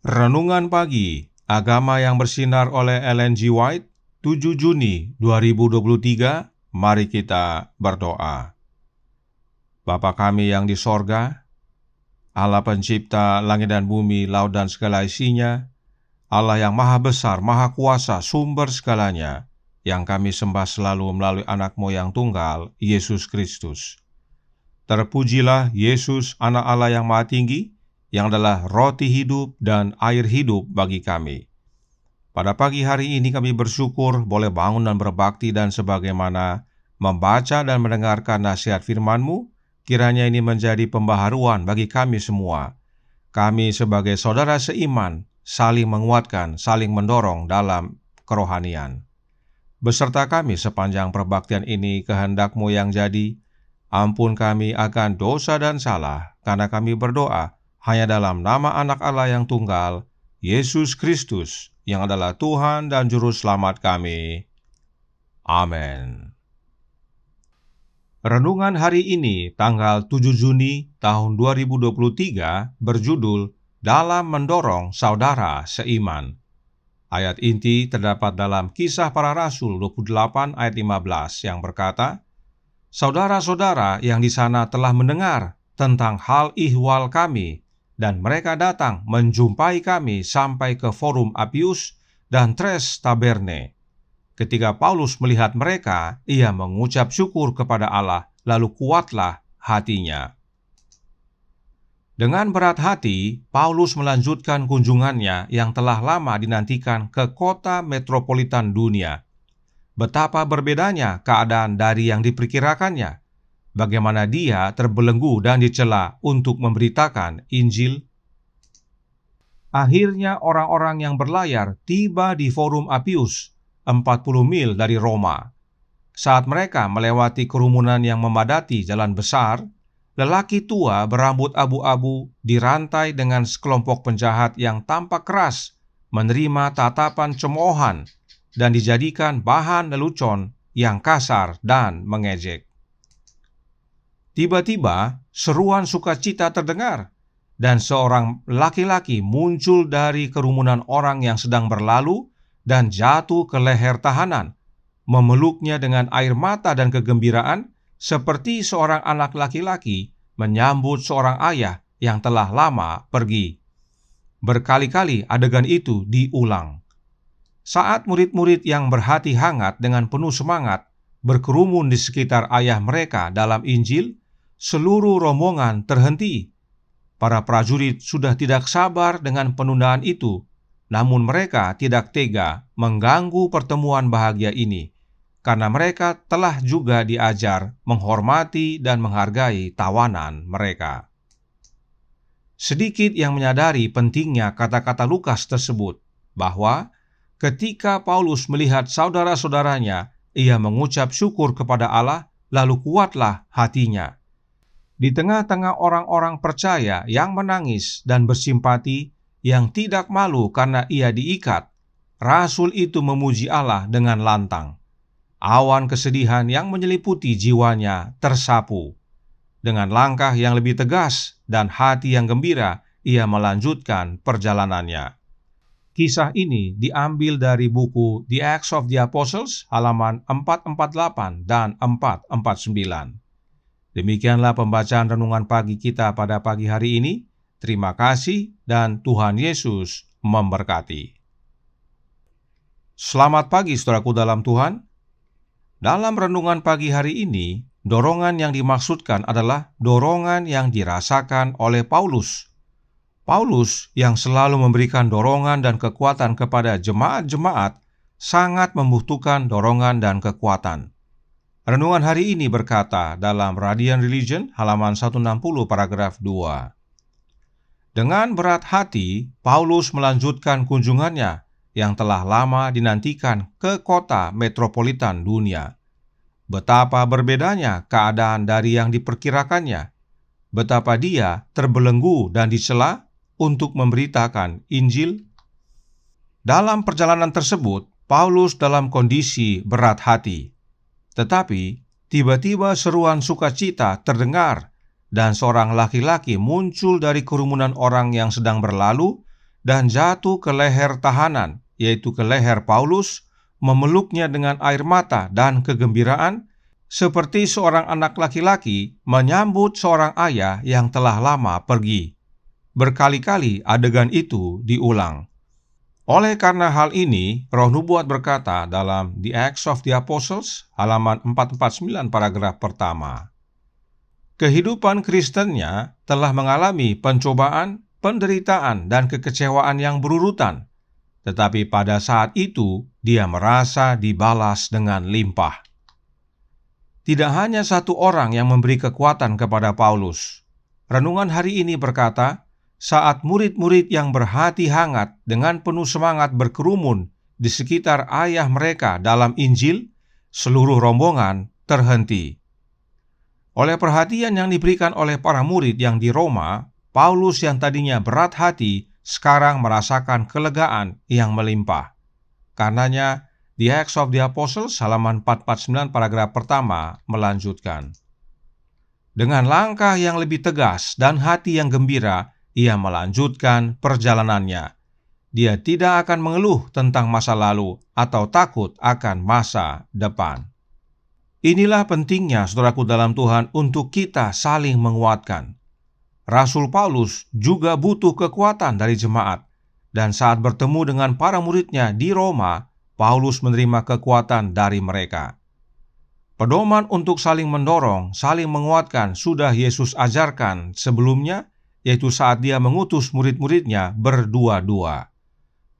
Renungan Pagi, Agama yang Bersinar oleh Ellen G. White, 7 Juni 2023, mari kita berdoa. Bapa kami yang di sorga, Allah pencipta langit dan bumi, laut dan segala isinya, Allah yang maha besar, maha kuasa, sumber segalanya, yang kami sembah selalu melalui anak-Mu yang tunggal, Yesus Kristus. Terpujilah Yesus, anak Allah yang maha tinggi, yang adalah roti hidup dan air hidup bagi kami. Pada pagi hari ini kami bersyukur boleh bangun dan berbakti, dan sebagaimana membaca dan mendengarkan nasihat firman-Mu, kiranya ini menjadi pembaharuan bagi kami semua. Kami sebagai saudara seiman, saling menguatkan, saling mendorong dalam kerohanian. Beserta kami sepanjang perbaktian ini, kehendak-Mu yang jadi. Ampun kami akan dosa dan salah, karena kami berdoa hanya dalam nama anak Allah yang tunggal, Yesus Kristus, yang adalah Tuhan dan Juru Selamat kami. Amin. Renungan hari ini, tanggal 7 Juni tahun 2023, berjudul Dalam Mendorong Saudara Seiman. Ayat inti terdapat dalam Kisah Para Rasul 28 ayat 15 yang berkata, "Saudara-saudara yang di sana telah mendengar tentang hal ihwal kami, dan mereka datang menjumpai kami sampai ke Forum Appius dan Tres Taberne. Ketika Paulus melihat mereka, ia mengucap syukur kepada Allah, lalu kuatlah hatinya." Dengan berat hati, Paulus melanjutkan kunjungannya yang telah lama dinantikan ke kota metropolitan dunia. Betapa berbedanya keadaan dari yang diperkirakannya. Bagaimana dia terbelenggu dan dicela untuk memberitakan Injil. Akhirnya orang-orang yang berlayar tiba di Forum Appius, 40 mil dari Roma. Saat mereka melewati kerumunan yang memadati jalan besar, lelaki tua berambut abu-abu dirantai dengan sekelompok penjahat yang tampak keras menerima tatapan cemoohan dan dijadikan bahan lelucon yang kasar dan mengejek. Tiba-tiba, seruan sukacita terdengar, dan seorang laki-laki muncul dari kerumunan orang yang sedang berlalu dan jatuh ke leher tahanan, memeluknya dengan air mata dan kegembiraan, seperti seorang anak laki-laki menyambut seorang ayah yang telah lama pergi. Berkali-kali adegan itu diulang. Saat murid-murid yang berhati hangat dengan penuh semangat berkerumun di sekitar ayah mereka dalam Injil, seluruh rombongan terhenti. Para prajurit sudah tidak sabar dengan penundaan itu, namun mereka tidak tega mengganggu pertemuan bahagia ini, karena mereka telah juga diajar menghormati dan menghargai tawanan mereka. Sedikit yang menyadari pentingnya kata-kata Lukas tersebut, bahwa ketika Paulus melihat saudara-saudaranya, ia mengucap syukur kepada Allah, lalu kuatlah hatinya. Di tengah-tengah orang-orang percaya yang menangis dan bersimpati, yang tidak malu karena ia diikat, Rasul itu memuji Allah dengan lantang. Awan kesedihan yang menyeliputi jiwanya tersapu. Dengan langkah yang lebih tegas dan hati yang gembira, ia melanjutkan perjalanannya. Kisah ini diambil dari buku The Acts of the Apostles, halaman 448 dan 449. Demikianlah pembacaan renungan pagi kita pada pagi hari ini. Terima kasih dan Tuhan Yesus memberkati. Selamat pagi saudaraku dalam Tuhan. Dalam renungan pagi hari ini, dorongan yang dimaksudkan adalah dorongan yang dirasakan oleh Paulus. Paulus yang selalu memberikan dorongan dan kekuatan kepada jemaat-jemaat sangat membutuhkan dorongan dan kekuatan. Renungan hari ini berkata dalam Radiant Religion halaman 160 paragraf 2. Dengan berat hati, Paulus melanjutkan kunjungannya yang telah lama dinantikan ke kota metropolitan dunia. Betapa berbedanya keadaan dari yang diperkirakannya. Betapa dia terbelenggu dan dicela untuk memberitakan Injil. Dalam perjalanan tersebut, Paulus dalam kondisi berat hati. Tetapi tiba-tiba seruan sukacita terdengar, dan seorang laki-laki muncul dari kerumunan orang yang sedang berlalu dan jatuh ke leher tahanan, yaitu ke leher Paulus, memeluknya dengan air mata dan kegembiraan, seperti seorang anak laki-laki menyambut seorang ayah yang telah lama pergi. Berkali-kali adegan itu diulang. Oleh karena hal ini, Roh Nubuat berkata dalam The Acts of the Apostles, halaman 449 paragraf pertama, kehidupan Kristennya telah mengalami pencobaan, penderitaan, dan kekecewaan yang berurutan. Tetapi pada saat itu, dia merasa dibalas dengan limpah. Tidak hanya satu orang yang memberi kekuatan kepada Paulus. Renungan hari ini berkata, saat murid-murid yang berhati hangat dengan penuh semangat berkerumun di sekitar ayah mereka dalam Injil, seluruh rombongan terhenti. Oleh perhatian yang diberikan oleh para murid yang di Roma, Paulus yang tadinya berat hati sekarang merasakan kelegaan yang melimpah. Karenanya, The Acts of the Apostles halaman 449 paragraf pertama melanjutkan. Dengan langkah yang lebih tegas dan hati yang gembira, ia melanjutkan perjalanannya. Dia tidak akan mengeluh tentang masa lalu atau takut akan masa depan. Inilah pentingnya, saudaraku dalam Tuhan, untuk kita saling menguatkan. Rasul Paulus juga butuh kekuatan dari jemaat, dan saat bertemu dengan para muridnya di Roma, Paulus menerima kekuatan dari mereka. Pedoman untuk saling mendorong, saling menguatkan sudah Yesus ajarkan sebelumnya, yaitu saat dia mengutus murid-muridnya berdua-dua.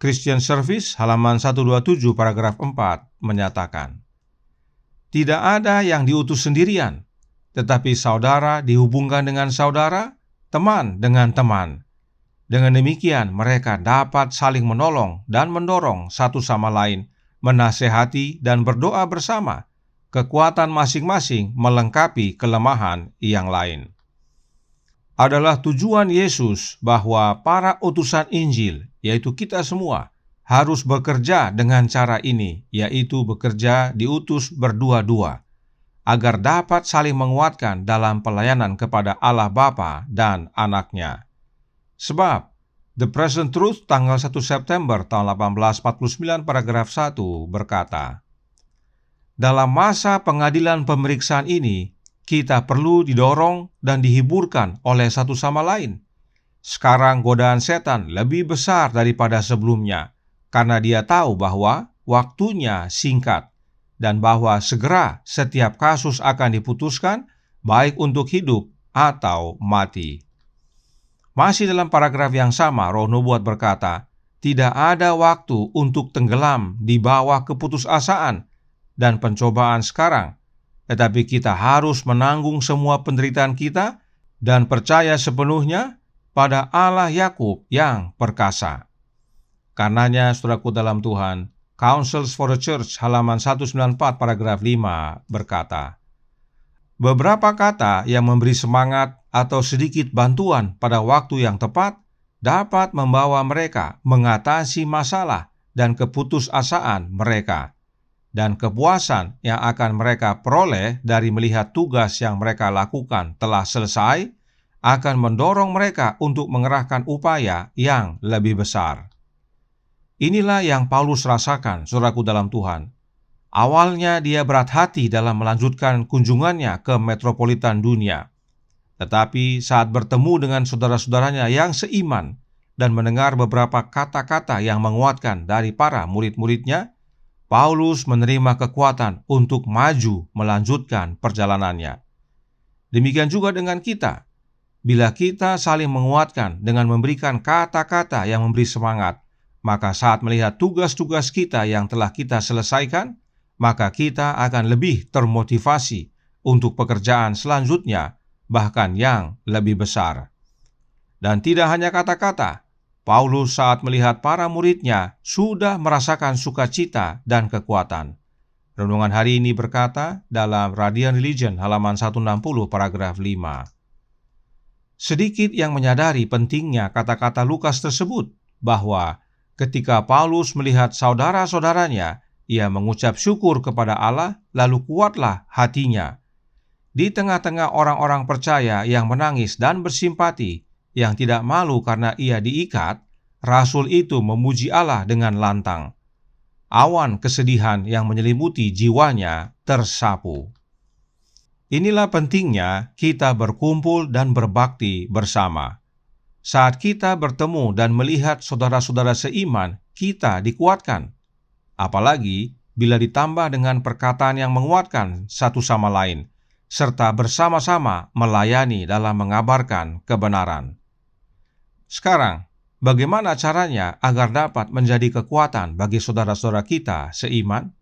Christian Service halaman 127 paragraf 4 menyatakan, tidak ada yang diutus sendirian, tetapi saudara dihubungkan dengan saudara, teman dengan teman. Dengan demikian mereka dapat saling menolong dan mendorong satu sama lain, menasehati dan berdoa bersama. Kekuatan masing-masing melengkapi kelemahan yang lain. Adalah tujuan Yesus bahwa para utusan Injil, yaitu kita semua, harus bekerja dengan cara ini, yaitu bekerja diutus berdua-dua, agar dapat saling menguatkan dalam pelayanan kepada Allah Bapa dan Anaknya. Sebab, The Present Truth tanggal 1 September tahun 1849 paragraf 1 berkata, dalam masa pengadilan pemeriksaan ini, kita perlu didorong dan dihiburkan oleh satu sama lain. Sekarang godaan setan lebih besar daripada sebelumnya, karena dia tahu bahwa waktunya singkat, dan bahwa segera setiap kasus akan diputuskan, baik untuk hidup atau mati. Masih dalam paragraf yang sama, Roh Nubuat berkata, tidak ada waktu untuk tenggelam di bawah keputusasaan dan pencobaan sekarang, tetapi kita harus menanggung semua penderitaan kita dan percaya sepenuhnya pada Allah Yakub yang perkasa. Karenanya, saudaraku dalam Tuhan, Counsels for the Church halaman 194 paragraf 5 berkata, beberapa kata yang memberi semangat atau sedikit bantuan pada waktu yang tepat dapat membawa mereka mengatasi masalah dan keputusasaan mereka, dan kepuasan yang akan mereka peroleh dari melihat tugas yang mereka lakukan telah selesai akan mendorong mereka untuk mengerahkan upaya yang lebih besar. Inilah yang Paulus rasakan, saudaraku dalam Tuhan. Awalnya dia berat hati dalam melanjutkan kunjungannya ke metropolitan dunia. Tetapi saat bertemu dengan saudara-saudaranya yang seiman dan mendengar beberapa kata-kata yang menguatkan dari para murid-muridnya, Paulus menerima kekuatan untuk maju melanjutkan perjalanannya. Demikian juga dengan kita. Bila kita saling menguatkan dengan memberikan kata-kata yang memberi semangat, maka saat melihat tugas-tugas kita yang telah kita selesaikan, maka kita akan lebih termotivasi untuk pekerjaan selanjutnya, bahkan yang lebih besar. Dan tidak hanya kata-kata, Paulus saat melihat para muridnya sudah merasakan sukacita dan kekuatan. Renungan hari ini berkata dalam Radiant Religion halaman 160 paragraf 5. Sedikit yang menyadari pentingnya kata-kata Lukas tersebut, bahwa ketika Paulus melihat saudara-saudaranya, ia mengucap syukur kepada Allah, lalu kuatlah hatinya. Di tengah-tengah orang-orang percaya yang menangis dan bersimpati, yang tidak malu karena ia diikat, rasul itu memuji Allah dengan lantang. Awan kesedihan yang menyelimuti jiwanya tersapu. Inilah pentingnya kita berkumpul dan berbakti bersama. Saat kita bertemu dan melihat saudara-saudara seiman, kita dikuatkan. Apalagi bila ditambah dengan perkataan yang menguatkan satu sama lain, serta bersama-sama melayani dalam mengabarkan kebenaran. Sekarang, bagaimana caranya agar dapat menjadi kekuatan bagi saudara-saudara kita seiman?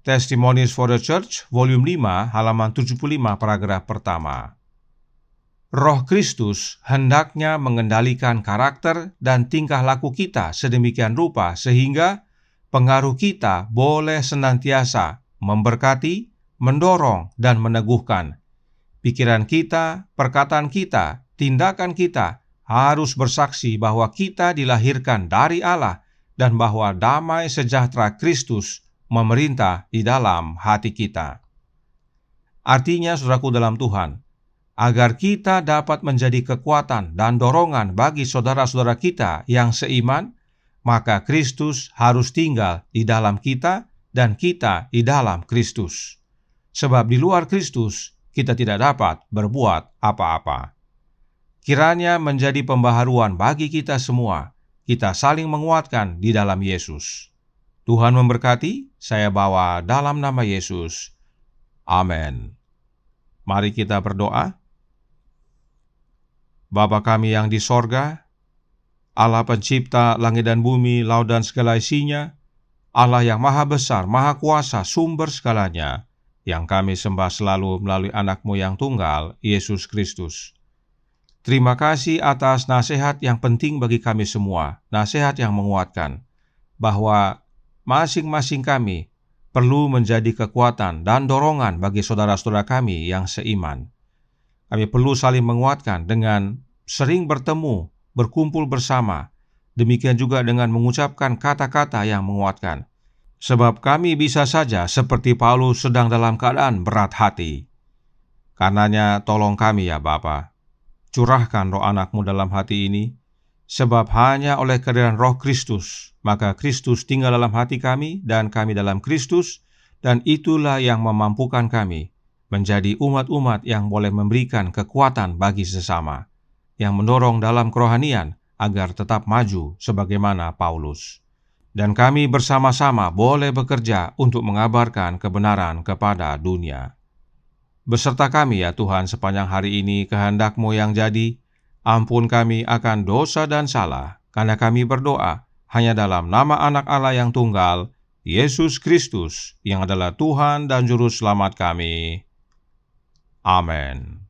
Testimonies for the Church, volume 5, halaman 75, paragraf pertama. Roh Kristus hendaknya mengendalikan karakter dan tingkah laku kita sedemikian rupa sehingga pengaruh kita boleh senantiasa memberkati, mendorong, dan meneguhkan. Pikiran kita, perkataan kita, tindakan kita harus bersaksi bahwa kita dilahirkan dari Allah dan bahwa damai sejahtera Kristus memerintah di dalam hati kita. Artinya, saudaraku dalam Tuhan, agar kita dapat menjadi kekuatan dan dorongan bagi saudara-saudara kita yang seiman, maka Kristus harus tinggal di dalam kita dan kita di dalam Kristus. Sebab di luar Kristus, kita tidak dapat berbuat apa-apa. Kiranya menjadi pembaharuan bagi kita semua. Kita saling menguatkan di dalam Yesus. Tuhan memberkati, saya bawa dalam nama Yesus. Amin. Mari kita berdoa. Bapa kami yang di sorga, Allah pencipta langit dan bumi, laut dan segala isinya, Allah yang maha besar, maha kuasa, sumber segalanya, yang kami sembah selalu melalui anak-Mu yang tunggal, Yesus Kristus. Terima kasih atas nasihat yang penting bagi kami semua, nasihat yang menguatkan, bahwa masing-masing kami perlu menjadi kekuatan dan dorongan bagi saudara-saudara kami yang seiman. Kami perlu saling menguatkan dengan sering bertemu, berkumpul bersama, demikian juga dengan mengucapkan kata-kata yang menguatkan. Sebab kami bisa saja seperti Paulus sedang dalam keadaan berat hati. Karenanya tolong kami ya Bapa. Curahkan roh anak-Mu dalam hati ini, sebab hanya oleh kehadiran roh Kristus, maka Kristus tinggal dalam hati kami dan kami dalam Kristus, dan itulah yang memampukan kami menjadi umat-umat yang boleh memberikan kekuatan bagi sesama, yang mendorong dalam kerohanian agar tetap maju sebagaimana Paulus. Dan kami bersama-sama boleh bekerja untuk mengabarkan kebenaran kepada dunia. Beserta kami ya Tuhan sepanjang hari ini kehendak-Mu yang jadi, ampun kami akan dosa dan salah, karena kami berdoa hanya dalam nama anak Allah yang tunggal, Yesus Kristus, yang adalah Tuhan dan Juru Selamat kami. Amin.